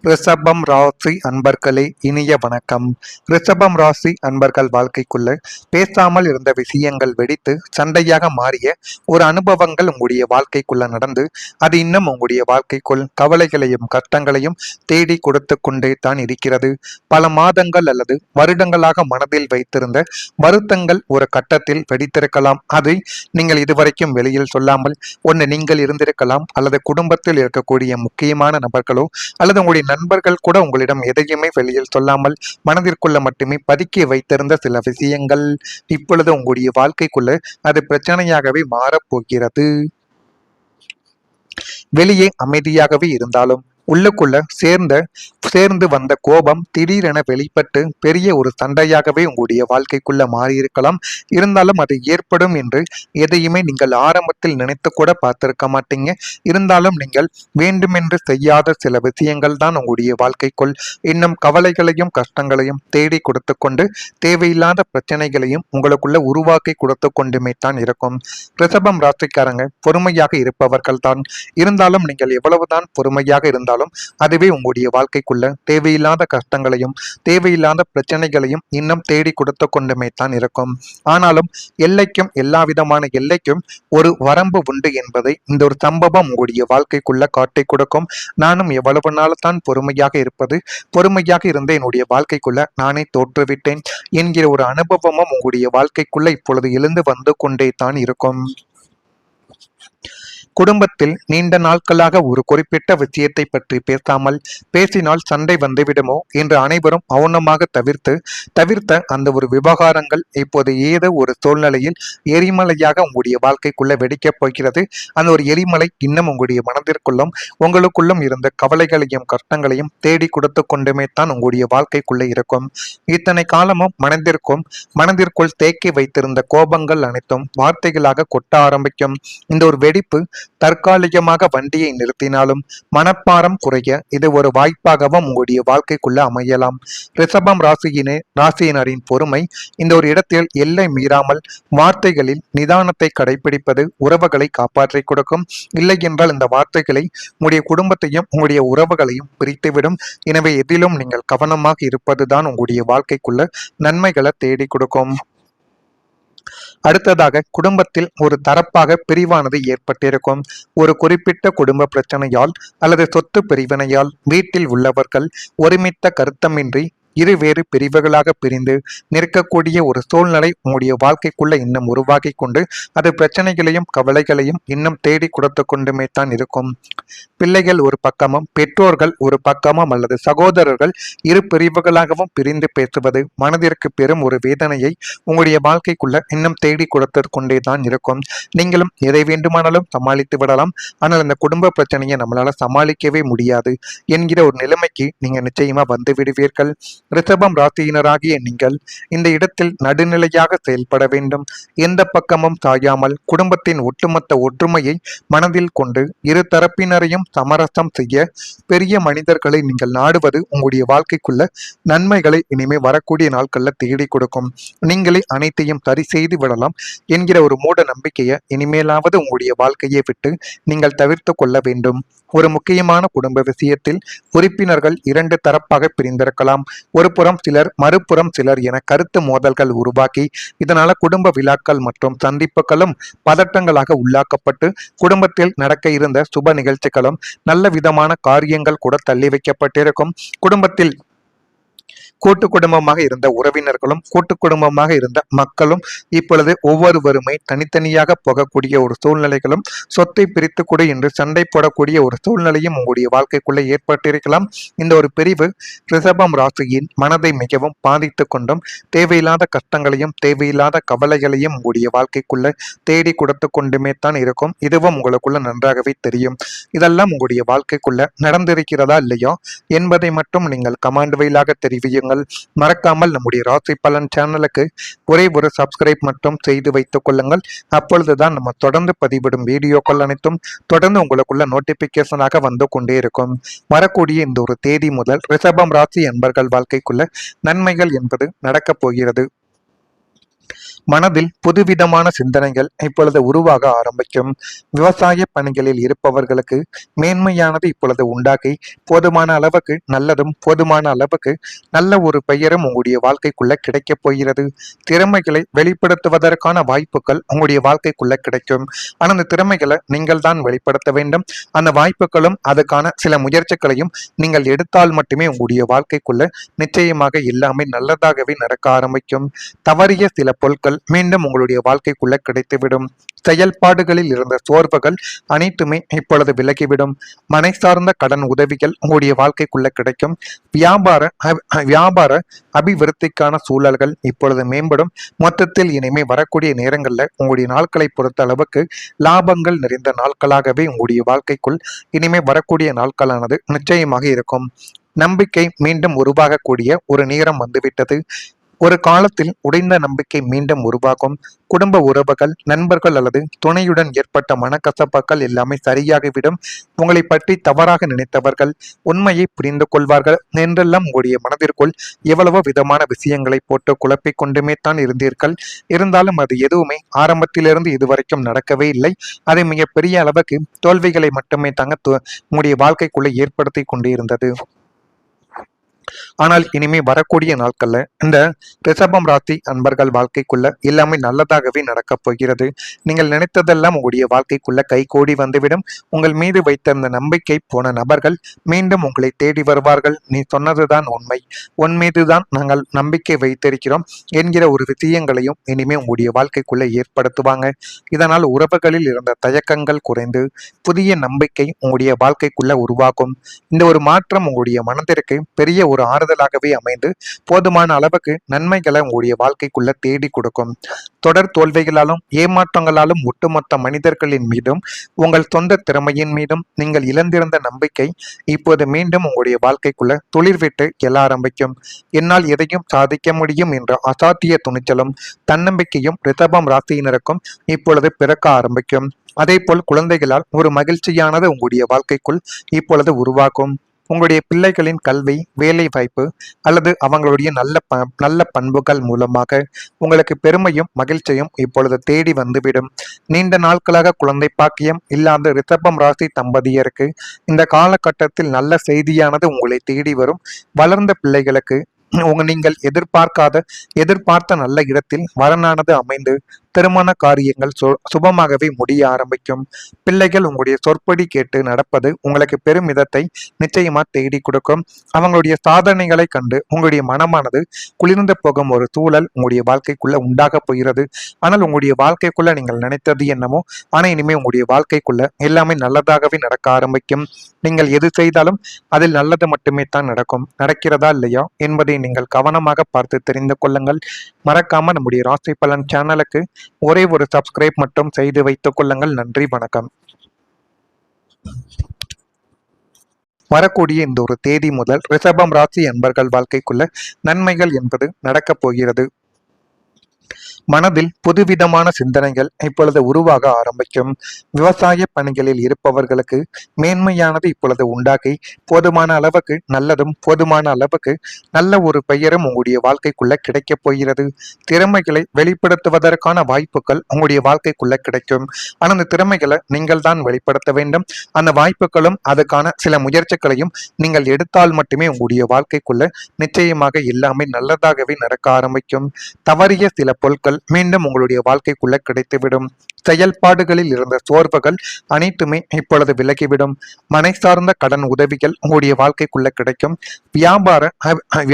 ரிஷபம் ராசி அன்பர்களே இனிய வணக்கம். ரிஷபம் ராசி அன்பர்கள் வாழ்க்கைக்குள்ள பேசாமல் இருந்த விஷயங்கள் வெடித்து சண்டையாக மாறிய ஒரு அனுபவங்கள் உங்களுடைய வாழ்க்கைக்குள்ள நடந்து அது இன்னும் உங்களுடைய வாழ்க்கைக்குள் கவலைகளையும் கஷ்டங்களையும் தேடி கொடுத்து கொண்டே தான் இருக்கிறது. பல மாதங்கள் அல்லது வருடங்களாக மனதில் வைத்திருந்த வருத்தங்கள் ஒரு கட்டத்தில் வெடித்திருக்கலாம். அதை நீங்கள் இதுவரைக்கும் வெளியில் சொல்லாமல் ஒன்று நீங்கள் இருந்திருக்கலாம், அல்லது குடும்பத்தில் இருக்கக்கூடிய முக்கியமான நபர்களோ அல்லது உங்களுடைய நண்பர்கள் கூட உங்களிடம் எதையுமே வெளியில் சொல்லாமல் மனதிற்குள்ள மட்டுமே பதுக்கி வைத்திருந்த சில விஷயங்கள் இப்பொழுது உங்களுடைய வாழ்க்கைக்குள்ள அது பிரச்சனையாகவே மாறப்போகிறது. வெளியே அமைதியாகவே இருந்தாலும் உள்ளுக்குள்ள சேர்ந்து வந்த கோபம் திடீரென வெளிப்பட்டு பெரிய ஒரு சண்டையாகவே உங்களுடைய வாழ்க்கைக்குள்ள மாறியிருக்கலாம். இருந்தாலும் அது ஏற்படும் என்று எதையுமே நீங்கள் ஆரம்பத்தில் நினைத்து கூட பார்த்திருக்க மாட்டீங்க. இருந்தாலும் நீங்கள் வேண்டுமென்று செய்யாத சில விஷயங்கள் தான் உங்களுடைய வாழ்க்கைக்குள் இன்னும் கவலைகளையும் கஷ்டங்களையும் தேடி கொடுத்து கொண்டு தேவையில்லாத பிரச்சனைகளையும் உங்களுக்குள்ள உருவாக்கி கொடுத்து கொண்டுமே தான் இருக்கும். ரிஷபம் ராசிக்காரங்க பொறுமையாக இருப்பவர்கள் தான். இருந்தாலும் நீங்கள் எவ்வளவுதான் பொறுமையாக இருந்தாலும் அதுவே உங்களுடைய வாழ்க்கைக்குள்ள தேவையில்லாத கஷ்டங்களையும் தேவையில்லாத பிரச்சனைகளையும் இன்னும் தேடி கொடுத்து கொண்டுமே தான் இருக்கும். ஆனாலும் எல்லைக்கும் எல்லா விதமான எல்லைக்கும் ஒரு வரம்பு உண்டு என்பதை இந்த ஒரு சம்பவம் உங்களுடைய வாழ்க்கைக்குள்ள காட்டி கொடுக்கும். நானும் எவ்வளவு நாள் தான் பொறுமையாக இருப்பது, பொறுமையாக இருந்த என்னுடைய வாழ்க்கைக்குள்ள நானே தோற்றுவிட்டேன் என்கிற ஒரு அனுபவமும் உங்களுடைய வாழ்க்கைக்குள்ள இப்பொழுது எழுந்து வந்து கொண்டே தான் இருக்கும். குடும்பத்தில் நீண்ட நாட்களாக ஒரு குறிப்பிட்ட விஷயத்தை பற்றி பேசாமல் பேசினால் சண்டை வந்துவிடுமோ என்று அனைவரும் மௌனமாக தவிர்த்த அந்த ஒரு விவகாரங்கள் இப்போது ஏதோ ஒரு சூழ்நிலையில் எரிமலையாக உங்களுடைய வாழ்க்கைக்குள்ள வெடிக்கப் போகிறது. அந்த ஒரு எரிமலை இன்னும் உங்களுடைய மனதிற்குள்ளும் உங்களுக்குள்ளும் இருந்த கவலைகளையும் கஷ்டங்களையும் தேடி கொடுத்து கொண்டுமே தான் உங்களுடைய வாழ்க்கைக்குள்ள இருக்கும். இத்தனை காலமும் மனதிற்குள் தேக்கி வைத்திருந்த கோபங்கள் அனைத்தும் வார்த்தைகளாக கொட்ட ஆரம்பிக்கும். இந்த ஒரு வெடிப்பு தற்காலிகமாக வண்டியை நிறுத்தினாலும் மனப்பாரம் குறைய இது ஒரு வாய்ப்பாகவும் உங்களுடைய வாழ்க்கைக்குள்ள அமையலாம். ரிஷபம் ராசியினரின் பொறுமை இந்த ஒரு இடத்தில் எல்லை மீறாமல் வார்த்தைகளில் நிதானத்தை கடைபிடிப்பது உறவுகளை காப்பாற்றி கொடுக்கும். இல்லை என்றால் இந்த வார்த்தைகளை உங்களுடைய குடும்பத்தையும் உங்களுடைய உறவுகளையும் பிரித்துவிடும். எனவே எதிலும் நீங்கள் கவனமாக இருப்பதுதான் உங்களுடைய வாழ்க்கைக்குள்ள நன்மைகளை தேடி கொடுக்கும். அடுத்ததாக குடும்பத்தில் ஒரு தரப்பாக பிரிவானது ஏற்பட்டிருக்கும். ஒரு குறிப்பிட்ட குடும்ப பிரச்சனையால் அல்லது சொத்து பிரிவினையால் வீட்டில் உள்ளவர்கள் ஒருமித்த கருத்தமின்றி இருவேறு பிரிவுகளாக பிரிந்து நிற்கக்கூடிய ஒரு சூழ்நிலை உங்களுடைய வாழ்க்கைக்குள்ள இன்னும் உருவாகி கொண்டு அது பிரச்சனைகளையும் கவலைகளையும் இன்னும் தேடி கொடுத்து கொண்டுமே தான் இருக்கும். பிள்ளைகள் ஒரு பக்கமும் பெற்றோர்கள் ஒரு பக்கமும் அல்லது சகோதரர்கள் இரு பிரிவுகளாகவும் பிரிந்து பேசுவது மனதிற்கு பெரும் ஒரு வேதனையை உங்களுடைய வாழ்க்கைக்குள்ள இன்னும் தேடி கொடுத்து கொண்டே தான் இருக்கும். நீங்களும் எதை வேண்டுமானாலும் சமாளித்து விடலாம், ஆனால் இந்த குடும்ப பிரச்சனையை நம்மளால சமாளிக்கவே முடியாது என்கிற ஒரு நிலைமைக்கு நீங்க நிச்சயமா வந்து விடுவீர்கள். ரிஷபம் ராசியினராகிய நீங்கள் இந்த இடத்தில் நடுநிலையாக செயல்பட வேண்டும். எந்த பக்கமும் சாயாமல் குடும்பத்தின் ஒட்டுமொத்த ஒற்றுமையை மனதில் கொண்டு இரு தரப்பினரையும் சமரசம் செய்ய பெரிய மனிதர்களை நீங்கள் நாடுவது உங்களுடைய வாழ்க்கைக்குள்ள நன்மைகளை இனிமே வரக்கூடிய நாட்கள்ல தேடி கொடுக்கும். நீங்களே அனைத்தையும் சரி செய்து விடலாம் என்கிற ஒரு மூட நம்பிக்கையை இனிமேலாவது உங்களுடைய வாழ்க்கையை விட்டு நீங்கள் தவிர்த்து கொள்ள வேண்டும். ஒரு முக்கியமான குடும்ப விஷயத்தில் உறுப்பினர்கள் இரண்டு தரப்பாக பிரிந்திருக்கலாம். ஒரு புறம் சிலர் மறுபுறம் சிலர் என கருத்து மோதல்கள் உருவாக்கி இதனால குடும்ப விழாக்கள் மற்றும் சந்திப்புகளும் பதட்டங்களாக உள்ளாக்கப்பட்டு குடும்பத்தில் நடக்க இருந்த சுப நிகழ்ச்சிகளும் நல்ல விதமான காரியங்கள் கூட தள்ளி வைக்கப்பட்டிருக்கும். குடும்பத்தில் கூட்டு குடும்பமாக இருந்த உறவினர்களும் கூட்டு குடும்பமாக இருந்த மக்களும் இப்பொழுது ஒவ்வொருவருமே தனித்தனியாக போகக்கூடிய ஒரு சூழ்நிலைகளும் சொத்தை பிரித்து கொடு என்று சண்டை போடக்கூடிய ஒரு சூழ்நிலையும் உங்களுடைய வாழ்க்கைக்குள்ள ஏற்பட்டிருக்கலாம். இந்த ஒரு பிரிவு ரிஷபம் ராசியின் மனதை மிகவும் பாதித்து கொண்டும் தேவையில்லாத கஷ்டங்களையும் தேவையில்லாத கவலைகளையும் உங்களுடைய வாழ்க்கைக்குள்ள தேடி கொடுத்து கொண்டுமே தான் இருக்கும். இதுவும் உங்களுக்குள்ள நன்றாகவே தெரியும். இதெல்லாம் உங்களுடைய வாழ்க்கைக்குள்ள நடந்திருக்கிறதா இல்லையோ என்பதை மட்டும் நீங்கள் கமெண்ட் வாயிலாக தெரிவியுங்கள். மறக்காமல் நம்முடைய ராசி பலன் சேனலுக்கு ஒரே ஒரு சப்ஸ்கிரைப் மட்டும் செய்து வைத்துக் கொள்ளுங்கள். அப்பொழுதுதான் நம்ம தொடர்ந்து பதிவிடும் வீடியோக்கள் அனைத்தும் தொடர்ந்து உங்களுக்குள்ள நோட்டிபிகேஷனாக வந்து கொண்டே இருக்கும். வரக்கூடிய இந்த ஒரு தேதி முதல் ரிஷபம் ராசி என்பர்கள் வாழ்க்கைக்குள்ள நன்மைகள் என்பது நடக்கப் போகிறது. மனதில் புதுவிதமான சிந்தனைகள் இப்பொழுது உருவாக ஆரம்பிக்கும். விவசாய பணிகளில் இருப்பவர்களுக்கு மேன்மையானது இப்பொழுது உண்டாகி போதுமான அளவுக்கு நல்லதும் போதுமான அளவுக்கு நல்ல ஒரு பெயரும் உங்களுடைய வாழ்க்கைக்குள்ள கிடைக்கப் போகிறது. திறமைகளை வெளிப்படுத்துவதற்கான வாய்ப்புகள் உங்களுடைய வாழ்க்கைக்குள்ள கிடைக்கும். ஆனால் அந்த திறமைகளை நீங்கள் தான் வெளிப்படுத்த வேண்டும். அந்த வாய்ப்புகளும் அதுக்கான சில முயற்சிகளையும் நீங்கள் எடுத்தால் மட்டுமே உங்களுடைய வாழ்க்கைக்குள்ள நிச்சயமாக எல்லாமே நல்லதாகவே நடக்க ஆரம்பிக்கும். தவறிய சில பொருட்கள் மீண்டும் உங்களுடைய வாழ்க்கைக்குள்ள கிடைத்துவிடும். செயல்பாடுகளில் இருந்த சோர்வுகள் அனைத்துமே இப்பொழுது விலகிவிடும். மனை சார்ந்த கடன் உதவிகள் உங்களுடைய வாழ்க்கைக்குள்ள கிடைக்கும். வியாபார அபிவிருத்திக்கான சூழல்கள் இப்பொழுது மேம்படும். மொத்தத்தில் இனிமே வரக்கூடிய நேரங்கள்ல உங்களுடைய நாட்களை பொறுத்த அளவுக்கு லாபங்கள் நிறைந்த நாட்களாகவே உங்களுடைய வாழ்க்கைக்குள் இனிமே வரக்கூடிய நாட்களானது நிச்சயமாக இருக்கும். நம்பிக்கை மீண்டும் உருவாகக்கூடிய ஒரு நேரம் வந்துவிட்டது. ஒரு காலத்தில் உடைந்த நம்பிக்கை மீண்டும் உருவாகும். குடும்ப உறவுகள், நண்பர்கள் அல்லது துணையுடன் ஏற்பட்ட மனக்கசப்பாக்கள் எல்லாமே சரியாகிவிடும். உங்களை பற்றி தவறாக நினைத்தவர்கள் உண்மையை புரிந்து கொள்வார்கள் என்றெல்லாம் உங்களுடைய மனதிற்குள் எவ்வளவோ விதமான விஷயங்களை போட்டு குழப்பிக் கொண்டுமே தான் இருந்தீர்கள். இருந்தாலும் அது எதுவுமே ஆரம்பத்திலிருந்து இதுவரைக்கும் நடக்கவே இல்லை. அது மிகப்பெரிய அளவுக்கு தோல்விகளை மட்டுமே தாங்க உங்களுடைய வாழ்க்கைக்குள்ளே ஏற்படுத்தி கொண்டு இருந்தது. ஆனால் இனிமே வரக்கூடிய நாட்கள்ல இந்த ரிஷபம் ராசி அன்பர்கள் வாழ்க்கைக்குள்ள எல்லாமே நல்லதாகவே நடக்கப் போகிறது. நீங்கள் நினைத்ததெல்லாம் உங்களுடைய வாழ்க்கைக்குள்ள கைகூடி வந்துவிடும். உங்கள் மீது வைத்திருந்த நம்பிக்கை போன நபர்கள் மீண்டும் உங்களை தேடி வருவார்கள். நீ சொன்னதுதான் உண்மை, உன் மீதுதான் நாங்கள் நம்பிக்கை வைத்திருக்கிறோம் என்கிற ஒரு விஷயங்களையும் இனிமே உங்களுடைய வாழ்க்கைக்குள்ள ஏற்படுத்துவாங்க. இதனால் உறவுகளில் இருந்த தயக்கங்கள் குறைந்து புதிய நம்பிக்கை உங்களுடைய வாழ்க்கைக்குள்ள உருவாகும். இந்த ஒரு மாற்றம் உங்களுடைய மனதிற்கு பெரிய ஒரு ஆறுதலாகவே அமைந்து போதுமான அளவுக்கு நன்மைகளை உங்களுடைய வாழ்க்கைக்குள்ள தேடி கொடுக்கும். தொடர் தோல்விகளாலும் ஏமாற்றங்களாலும் ஒட்டுமொத்த மனிதர்களின் மீதும் உங்கள் சொந்த திறமையின் மீதும் நீங்கள் இழந்திருந்த நம்பிக்கை இப்போது மீண்டும் உங்களுடைய வாழ்க்கைக்குள்ள துளிர்விட்டு எழ ஆரம்பிக்கும். என்னால் எதையும் சாதிக்க முடியும் என்ற அசாத்திய துணிச்சலும் தன்னம்பிக்கையும் ரிஷபம் ராசியினருக்கும் இப்பொழுது பிறக்க ஆரம்பிக்கும். அதே போல் குழந்தைகளால் ஒரு மகிழ்ச்சியானது உங்களுடைய வாழ்க்கைக்குள் இப்பொழுது உருவாக்கும். உங்களுடைய பிள்ளைகளின் கல்வி, வேலை வாய்ப்பு அல்லது அவங்களுடைய நல்ல பண்புகள் மூலமாக உங்களுக்கு பெருமையும் மகிழ்ச்சியும் இப்பொழுது தேடி வந்துவிடும். நீண்ட நாட்களாக குழந்தை பாக்கியம் இல்லாத ரிஷபம் ராசி தம்பதியருக்கு இந்த காலகட்டத்தில் நல்ல செய்தியானது உங்களை தேடி வரும். வளர்ந்த பிள்ளைகளுக்கு நீங்கள் எதிர்பார்த்த நல்ல இடத்தில் வரனானது அமைந்து திருமண காரியங்கள் சுபமாகவே முடிய ஆரம்பிக்கும். பிள்ளைகள் உங்களுடைய சொற்படி கேட்டு நடப்பது உங்களுக்கு பெருமிதத்தை நிச்சயமா தேடி கொடுக்கும். அவங்களுடைய சாதனைகளை கண்டு உங்களுடைய மனமானது குளிர்ந்து போகும் ஒரு சூழல் உங்களுடைய வாழ்க்கைக்குள்ள உண்டாக போகிறது. ஆனால் உங்களுடைய வாழ்க்கைக்குள்ள நீங்கள் நினைத்தது என்னமோ ஆனா இனிமே உங்களுடைய வாழ்க்கைக்குள்ள எல்லாமே நல்லதாகவே நடக்க ஆரம்பிக்கும். நீங்கள் எது செய்தாலும் அதில் நல்லது மட்டுமே தான் நடக்கிறதா இல்லையா என்பதை நீங்கள் கவனமாக பார்த்து தெரிந்து கொள்ளுங்கள். மறக்காம நம்முடைய ராசி பலன் சேனலுக்கு ஒரே ஒரு சப்ஸ்கிரைப் மட்டும் செய்து வைத்துக் கொள்ளுங்கள். நன்றி, வணக்கம். வரக்கூடிய இந்த ஒரு தேதி முதல் ரிஷபம் ராசி அன்பர்கள் வாழ்க்கைக்குள்ள நன்மைகள் என்பது நடக்கப் போகிறது. மனதில் புதுவிதமான சிந்தனைகள் இப்பொழுது உருவாக ஆரம்பிக்கும். விவசாய பணிகளில் இருப்பவர்களுக்கு மேன்மையானது இப்பொழுது உண்டாகி போதுமான அளவுக்கு நல்லதும் போதுமான அளவுக்கு நல்ல ஒரு பெயரும் உங்களுடைய வாழ்க்கைக்குள்ள கிடைக்கப் போகிறது. திறமைகளை வெளிப்படுத்துவதற்கான வாய்ப்புகள் உங்களுடைய வாழ்க்கைக்குள்ள கிடைக்கும். ஆனால் அந்த திறமைகளை நீங்கள் தான் வெளிப்படுத்த வேண்டும். அந்த வாய்ப்புகளும் அதுக்கான சில முயற்சிகளையும் நீங்கள் எடுத்தால் மட்டுமே உங்களுடைய வாழ்க்கைக்குள்ள நிச்சயமாக எல்லாமே நல்லதாகவே நடக்க ஆரம்பிக்கும். தவறிய சில பொருட்கள் மீண்டும் உங்களுடைய வாழ்க்கைக்குள்ள கிடைத்துவிடும். செயல்பாடுகளில் இருந்த சோர்வுகள் அனைத்துமே இப்பொழுது விலகிவிடும். மனை சார்ந்த கடன் உதவிகள் உங்களுடைய வாழ்க்கைக்குள்ள கிடைக்கும்.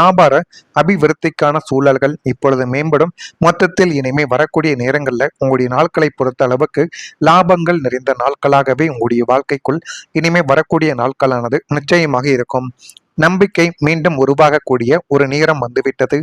வியாபார அபிவிருத்திக்கான சூழல்கள் இப்பொழுது மேம்படும். மொத்தத்தில் இனிமே வரக்கூடிய நேரங்கள்ல உங்களுடைய நாட்களை பொறுத்த அளவுக்கு லாபங்கள் நிறைந்த நாட்களாகவே உங்களுடைய வாழ்க்கைக்குள் இனிமே வரக்கூடிய நாட்களானது நிச்சயமாக இருக்கும். நம்பிக்கை மீண்டும் உருவாகக்கூடிய ஒரு நேரம் வந்துவிட்டது.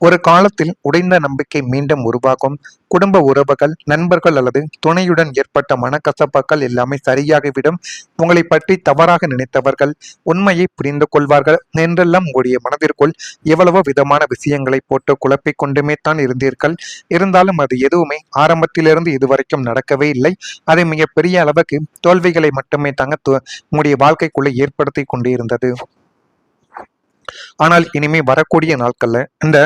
ஒரு காலத்தில் உடைந்த நம்பிக்கை மீண்டும் உருவாகும். குடும்ப உறவுகள், நண்பர்கள் அல்லது துணையுடன் ஏற்பட்ட மனக்கசப்பாக்கள் எல்லாமே சரியாகிவிடும். உங்களை பற்றி தவறாக நினைத்தவர்கள் உண்மையை புரிந்து கொள்வார்கள் என்றெல்லாம் உங்களுடைய மனதிற்குள் எவ்வளவோ விதமான விஷயங்களை போட்டு குழப்பிக் கொண்டுமே தான் இருந்தீர்கள். இருந்தாலும் அது எதுவுமே ஆரம்பத்திலிருந்து இதுவரைக்கும் நடக்கவே இல்லை. அது மிகப்பெரிய அளவுக்கு தோல்விகளை மட்டுமே தாங்க உங்களுடைய வாழ்க்கைக்குள்ளே ஏற்படுத்தி கொண்டு இருந்தது. ஆனால் இனிமே வரக்கூடிய நாட்கள்ல இந்த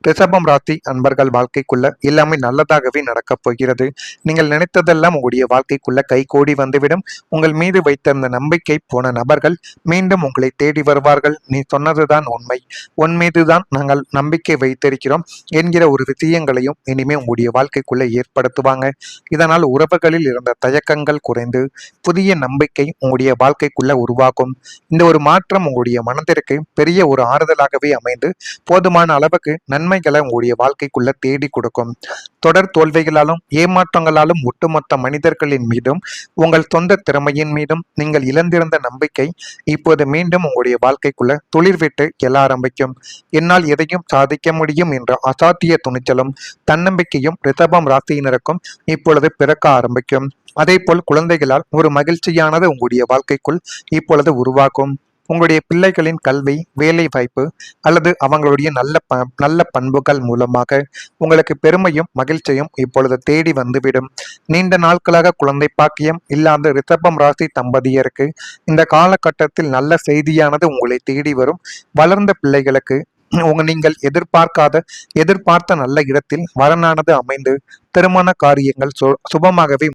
ரிஷபம் ராசி அன்பர்கள் வாழ்க்கைக்குள்ள எல்லாமே நல்லதாகவே நடக்கப் போகிறது. நீங்கள் நினைத்ததெல்லாம் உங்களுடைய வாழ்க்கைக்குள்ள கைகூடி வந்துவிடும். உங்கள் மீது வைத்திருந்த நம்பிக்கை போன நபர்கள் மீண்டும் உங்களை தேடி வருவார்கள். நீ சொன்னதுதான் உண்மை, உன் மீதுதான் நாங்கள் நம்பிக்கை வைத்திருக்கிறோம் என்கிற ஒரு விஷயங்களையும் இனிமே உங்களுடைய வாழ்க்கைக்குள்ள ஏற்படுத்துவாங்க. இதனால் உறவுகளில் இருந்த தயக்கங்கள் குறைந்து புதிய நம்பிக்கை உங்களுடைய வாழ்க்கைக்குள்ள உருவாகும். இந்த ஒரு மாற்றம் உங்களுடைய மனதிற்கு பெரிய ஒரு ஆறுதலாகவே அமைந்து போதுமான அளவுக்கு நன்மைகளை உங்களுடைய வாழ்க்கைக்குள்ள தேடி கொடுக்கும். தொடர் தோல்விகளாலும் ஏமாற்றங்களாலும் ஒட்டுமொத்த மனிதர்களின் மீதும் உங்கள் சொந்த திறமையின் மீதும் நீங்கள் இழந்திருந்த நம்பிக்கை இப்போது மீண்டும் உங்களுடைய வாழ்க்கைக்குள்ள துளிர்விட்டு எழ ஆரம்பிக்கும். என்னால் எதையும் சாதிக்க முடியும் என்ற அசாத்திய துணிச்சலும் தன்னம்பிக்கையும் ரிஷபம் ராசியினருக்கும் இப்பொழுது பிறக்க ஆரம்பிக்கும். அதேபோல் குழந்தைகளால் ஒரு மகிழ்ச்சியானது உங்களுடைய வாழ்க்கைக்குள் இப்பொழுது உருவாக்கும். உங்களுடைய பிள்ளைகளின் கல்வி, வேலை வாய்ப்பு அல்லது அவங்களுடைய நல்ல பண்புகள் மூலமாக உங்களுக்கு பெருமையும் மகிழ்ச்சியும் இப்பொழுது தேடி வந்துவிடும். நீண்ட நாட்களாக குழந்தை பாக்கியம் இல்லாத ரிஷபம் ராசி தம்பதியருக்கு இந்த காலகட்டத்தில் நல்ல செய்தியானது உங்களை தேடி வரும். வளர்ந்த பிள்ளைகளுக்கு நீங்கள் எதிர்பார்த்த நல்ல இடத்தில் வரனானது அமைந்து திருமண காரியங்கள் சுபமாகவே